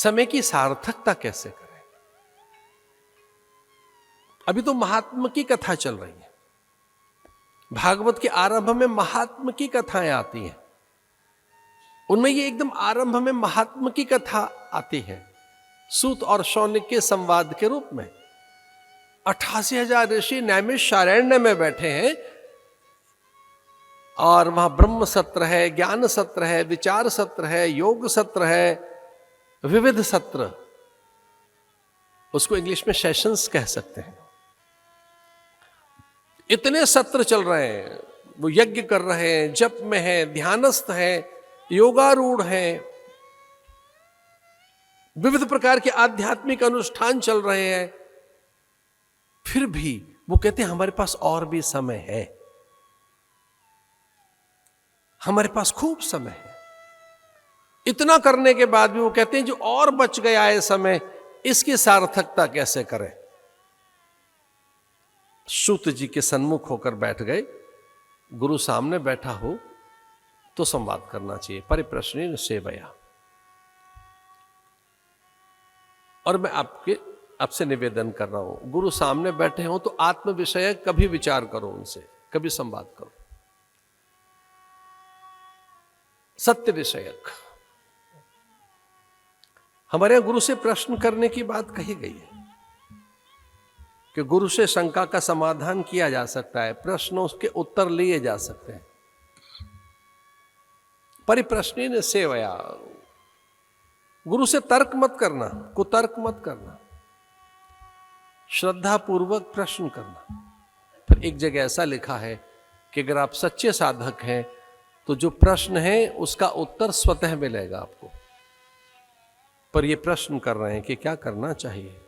समय की सार्थकता कैसे करें। अभी तो महात्मा की कथा चल रही है, भागवत के आरंभ में महात्मा की कथाएं आती हैं, उनमें ये एकदम आरंभ में महात्मा की कथा आती है सूत और शौनक के संवाद के रूप में। 88,000 ऋषि नैमिषारण्य में बैठे हैं और वहां ब्रह्म सत्र है, ज्ञान सत्र है, विचार सत्र है, योग सत्र है, विविध सत्र, उसको इंग्लिश में सेशंस कह सकते हैं। इतने सत्र चल रहे हैं, वो यज्ञ कर रहे हैं, जप में है, ध्यानस्थ है, योगारूढ़ है, विविध प्रकार के आध्यात्मिक अनुष्ठान चल रहे हैं। फिर भी वो कहते हैं हमारे पास और भी समय है, हमारे पास खूब समय है। इतना करने के बाद भी वो कहते हैं जो और बच गया है समय, इसकी सार्थकता कैसे करें। सूत जी के सन्मुख होकर बैठ गए। गुरु सामने बैठा हो तो संवाद करना चाहिए, परिप्रश्नेन सेवया। और मैं आपसे निवेदन कर रहा हूं, गुरु सामने बैठे हो तो आत्म विषय कभी विचार करो, उनसे कभी संवाद करो, सत्य विषयक। हमारे यहां गुरु से प्रश्न करने की बात कही गई है कि गुरु से शंका का समाधान किया जा सकता है, प्रश्नों के उत्तर लिए जा सकते हैं। परिप्रश्नेन सेवया, गुरु से तर्क मत करना, कुतर्क मत करना, श्रद्धा पूर्वक प्रश्न करना। फिर एक जगह ऐसा लिखा है कि अगर आप सच्चे साधक हैं तो जो प्रश्न है उसका उत्तर स्वतः मिलेगा आपको। पर ये प्रश्न कर रहे हैं कि क्या करना चाहिए।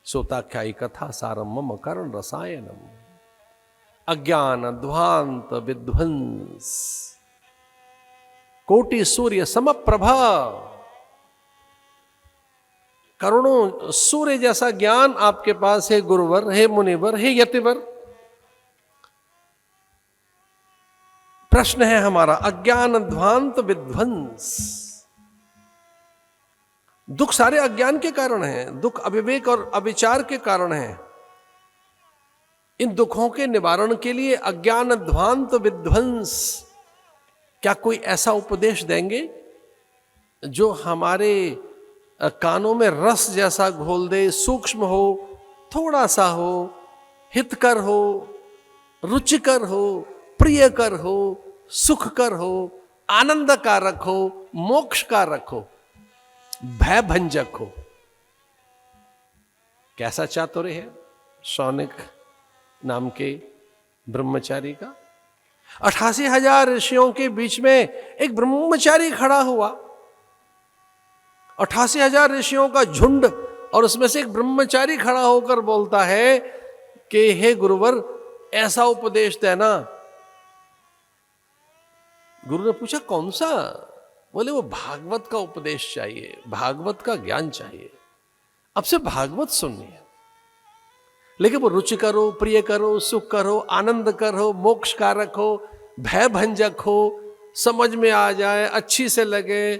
सोताख्यायी कथा सारम मम कर्ण रसायनम अज्ञान ध्वांत विध्वंस कोटि सूर्य समप्रभा। करोड़ों सूर्य जैसा ज्ञान आपके पास है गुरुवर, हे मुनिवर, हे यतिवर। प्रश्न है हमारा अज्ञान ध्वांत विध्वंस। दुख सारे अज्ञान के कारण है, दुख अविवेक और अविचार के कारण है। इन दुखों के निवारण के लिए अज्ञान ध्वांत विध्वंस, क्या कोई ऐसा उपदेश देंगे जो हमारे कानों में रस जैसा घोल दे, सूक्ष्म हो, थोड़ा सा हो, हितकर हो, रुचिकर हो, प्रियकर हो, सुखकर हो, आनंद कारक हो, मोक्ष कारक हो, भय भंजक हो। कैसा चातुर्य है शौनक नाम के ब्रह्मचारी का। 88,000 ऋषियों के बीच में एक ब्रह्मचारी खड़ा हुआ। 88,000 ऋषियों का झुंड और उसमें से एक ब्रह्मचारी खड़ा होकर बोलता है कि हे गुरुवर ऐसा उपदेश देना। गुरु ने पूछा कौन सा। बोले वो भागवत का उपदेश चाहिए, भागवत का ज्ञान चाहिए, अब से भागवत सुननी है। लेकिन वो रुचि करो, प्रिय करो, सुख करो, आनंद करो, मोक्ष कारक हो, भय भंजक हो, समझ में आ जाए, अच्छी से लगे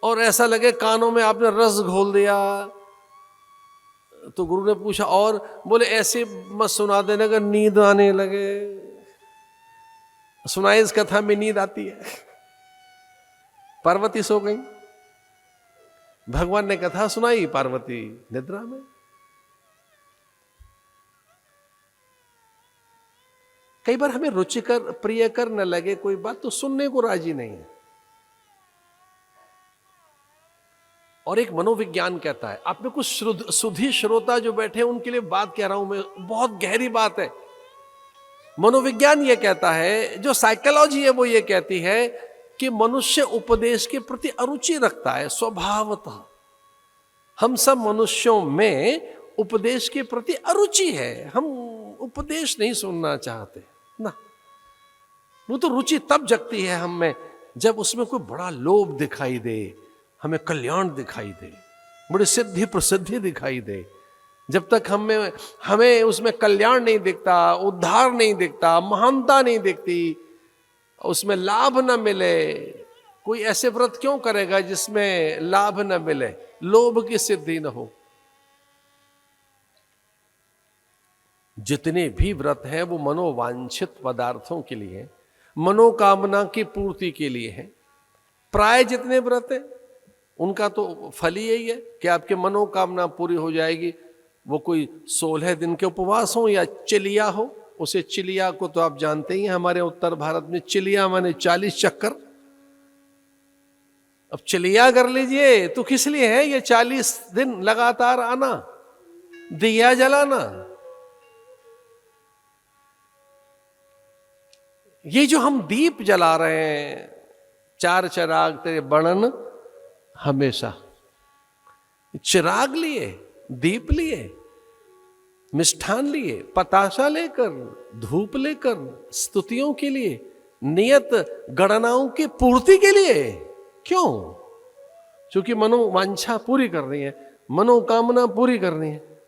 और ऐसा लगे कानों में आपने रस घोल दिया। तो गुरु ने पूछा और। बोले ऐसे मत सुना देने का नींद आने लगे। सुनाए इस कथा में नींद आती है। पार्वती सो गई, भगवान ने कथा सुनाई, पार्वती निद्रा में। कई बार हमें रुचिकर प्रियकर न लगे कोई बात तो सुनने को राजी नहीं है। और एक मनोविज्ञान कहता है, आप में कुछ सुधी श्रोता जो बैठे हैं उनके लिए बात कह रहा हूं मैं, बहुत गहरी बात है। मनोविज्ञान ये कहता है, जो साइकोलॉजी है वो ये कहती है कि मनुष्य उपदेश के प्रति अरुचि रखता है स्वभावतः। हम सब मनुष्यों में उपदेश के प्रति अरुचि है, हम उपदेश नहीं सुनना चाहते ना। वो तो रुचि तब जगती है हम में जब उसमें कोई बड़ा लोभ दिखाई दे, हमें कल्याण दिखाई दे, बड़ी सिद्धि प्रसिद्धि दिखाई दे। जब तक हमें उसमें कल्याण नहीं दिखता, उद्धार नहीं दिखता, महानता नहीं दिखती, उसमें लाभ न मिले, कोई ऐसे व्रत क्यों करेगा जिसमें लाभ न मिले, लोभ की सिद्धि न हो। जितने भी व्रत हैं वो मनोवांछित पदार्थों के लिए, मनोकामना की पूर्ति के लिए है। प्राय जितने व्रत हैं उनका तो फल ही यही है कि आपके मनोकामना पूरी हो जाएगी। वो कोई 16 दिन के उपवास हो या चिलिया हो, उसे चिलिया को तो आप जानते ही हैं, हमारे उत्तर भारत में चिलिया माने 40 चक्कर। अब चिलिया कर लीजिए तो किस लिए है ये 40 दिन लगातार आना, दिया जलाना। ये जो हम दीप जला रहे हैं, 4 चिराग तेरे बणन हमेशा, चिराग लिए, दीप लिए, मिष्ठान लिए, पताशा लेकर, धूप लेकर, स्तुतियों के लिए, नियत गणनाओं की पूर्ति के लिए। क्यों? क्योंकि मनोवांछा पूरी करनी है, मनोकामना पूरी करनी है।